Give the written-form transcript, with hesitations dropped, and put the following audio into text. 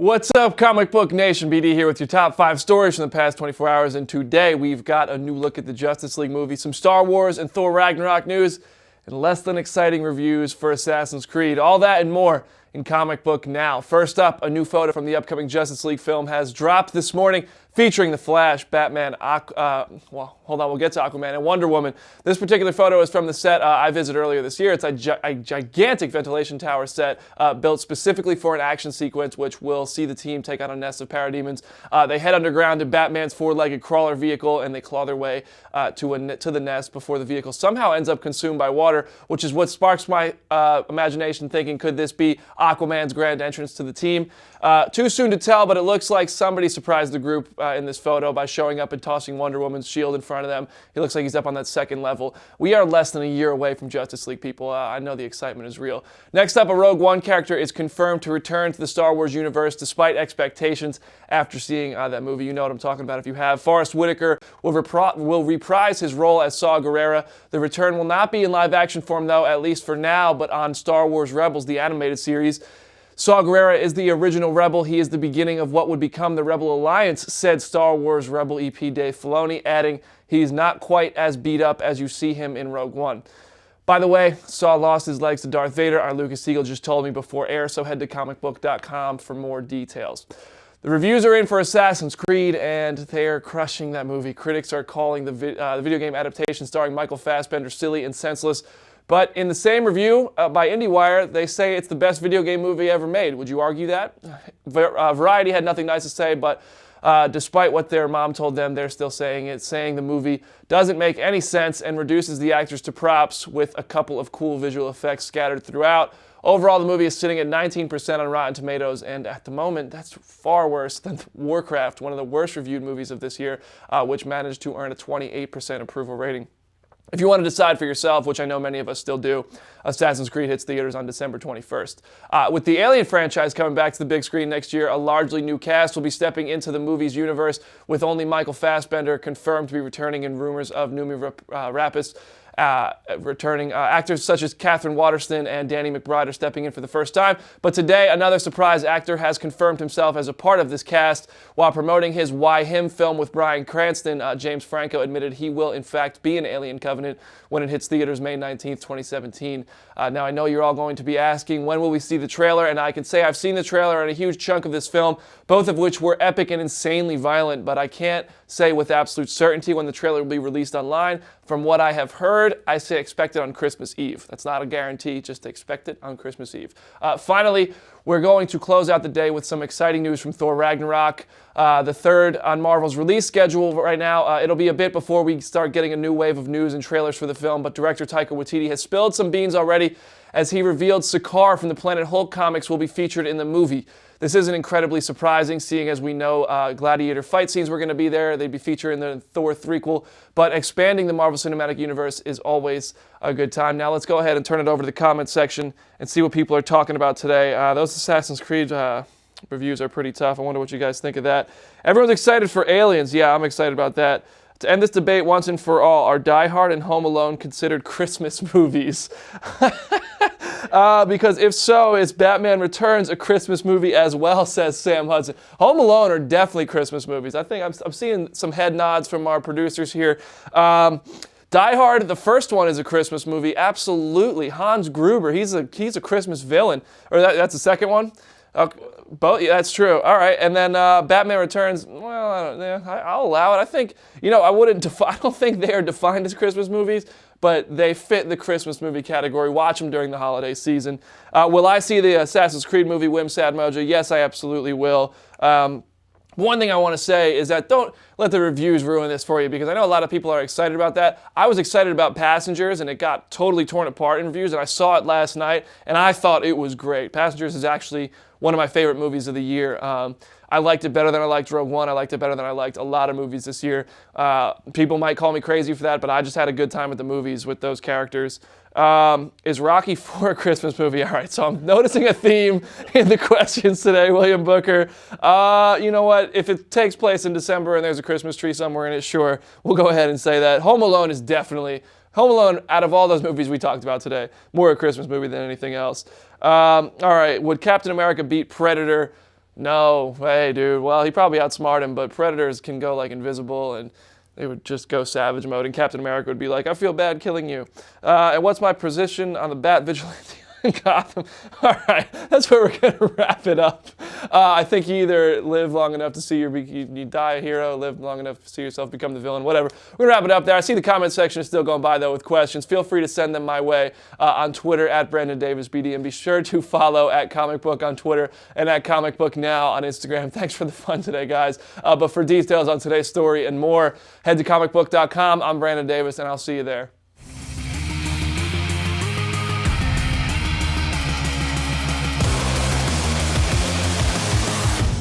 What's up, Comic Book Nation? BD here with your top 5 stories from the past 24 hours, and today we've got a new look at the Justice League movie, some Star Wars and Thor Ragnarok news, and less than exciting reviews for Assassin's Creed. All that and more in Comic Book Now. First up, a new photo from the upcoming Justice League film has dropped this morning, featuring The Flash, Batman, we'll get to Aquaman and Wonder Woman. This particular photo is from the set I visited earlier this year. It's a gigantic ventilation tower set built specifically for an action sequence, which will see the team take on a nest of parademons. They head underground in Batman's four-legged crawler vehicle, and they claw their way to the nest before the vehicle somehow ends up consumed by water, which is what sparks my imagination thinking, could this be Aquaman's grand entrance to the team? Too soon to tell, but it looks like somebody surprised the group in this photo by showing up and tossing Wonder Woman's shield in front of them. He looks like he's up on that second level. We are less than a year away from Justice League, people. I know the excitement is real. Next up, a Rogue One character is confirmed to return to the Star Wars universe despite expectations after seeing that movie. You know what I'm talking about if you have. Forrest Whitaker will reprise his role as Saw Gerrera. The return will not be in live-action form, though, at least for now, but on Star Wars Rebels, the animated series. Saw Gerrera is the original Rebel. He is the beginning of what would become the Rebel Alliance, said Star Wars Rebel EP Dave Filoni, adding, he's not quite as beat up as you see him in Rogue One. By the way, Saw lost his legs to Darth Vader. Our Lucas Siegel just told me before air, so head to ComicBook.com for more details. The reviews are in for Assassin's Creed, and they're crushing that movie. Critics are calling the video game adaptation starring Michael Fassbender silly and senseless. But in the same review by IndieWire, they say it's the best video game movie ever made. Would you argue that? Variety had nothing nice to say, but despite what their mom told them, they're still saying it, saying the movie doesn't make any sense and reduces the actors to props with a couple of cool visual effects scattered throughout. Overall, the movie is sitting at 19% on Rotten Tomatoes, and at the moment, that's far worse than Warcraft, one of the worst reviewed movies of this year, which managed to earn a 28% approval rating. If you want to decide for yourself, which I know many of us still do, Assassin's Creed hits theaters on December 21st. With the Alien franchise coming back to the big screen next year, a largely new cast will be stepping into the movie's universe, with only Michael Fassbender confirmed to be returning and rumors of Noomi Rapace returning. Actors such as Catherine Waterston and Danny McBride are stepping in for the first time. But today, another surprise actor has confirmed himself as a part of this cast. While promoting his Why Him film with Bryan Cranston, James Franco admitted he will, in fact, be in Alien Covenant when it hits theaters May 19th, 2017. Now, I know you're all going to be asking, when will we see the trailer? And I can say I've seen the trailer and a huge chunk of this film, both of which were epic and insanely violent, but I can't say with absolute certainty when the trailer will be released online. From what I have heard, I say expect it on Christmas Eve. That's not a guarantee, just expect it on Christmas Eve. Finally, we're going to close out the day with some exciting news from Thor Ragnarok. The third on Marvel's release schedule right now. It'll be a bit before we start getting a new wave of news and trailers for the film, but director Taika Waititi has spilled some beans already as he revealed Sakaar from the Planet Hulk comics will be featured in the movie. This isn't incredibly surprising, seeing as we know gladiator fight scenes were going to be there. They'd be featured in the Thor threequel, but expanding the Marvel Cinematic Universe is always a good time. Now let's go ahead and turn it over to the comments section and see what people are talking about today. Those Assassin's Creed reviews are pretty tough. I wonder what you guys think of that. Everyone's excited for Aliens. Yeah, I'm excited about that. To end this debate once and for all, are Die Hard and Home Alone considered Christmas movies? Because if so, is Batman Returns a Christmas movie as well, says Sam Hudson. Home Alone are definitely Christmas movies. I think I'm seeing some head nods from our producers here. Die Hard, the first one, is a Christmas movie. Absolutely. Hans Gruber, he's a Christmas villain. Or that's the second one? Both, yeah, that's true. All right, and then Batman Returns. Well, I'll allow it. I think I don't think they are defined as Christmas movies, but they fit the Christmas movie category. Watch them during the holiday season. Will I see the Assassin's Creed movie, Wim Sad Mojo? Yes, I absolutely will. One thing I want to say is that don't let the reviews ruin this for you, because I know a lot of people are excited about that. I was excited about Passengers, and it got totally torn apart in reviews, and I saw it last night, and I thought it was great. Passengers is actually one of my favorite movies of the year. I liked it better than I liked Rogue One. I liked it better than I liked a lot of movies this year. People might call me crazy for that, but I just had a good time with the movies with those characters. Is Rocky IV a Christmas movie? All right, so I'm noticing a theme in the questions today, William Booker. You know what? If it takes place in December and there's a Christmas tree somewhere in it, sure, we'll go ahead and say that. Home Alone is definitely, Home Alone, out of all those movies we talked about today, more a Christmas movie than anything else. All right, would Captain America beat Predator? No, hey, dude. Well, he probably outsmarted him, but Predators can go like invisible and they would just go savage mode, and Captain America would be like, I feel bad killing you. And what's my position on the Bat Vigilante in Gotham? All right, that's where we're going to wrap it up. I think you either live long enough to see you die a hero, live long enough to see yourself become the villain, whatever. We're going to wrap it up there. I see the comment section is still going by, though, with questions. Feel free to send them my way on Twitter at BrandonDavisBD, and be sure to follow at ComicBook on Twitter and at ComicBook Now on Instagram. Thanks for the fun today, guys. But for details on today's story and more, head to ComicBook.com. I'm Brandon Davis, and I'll see you there.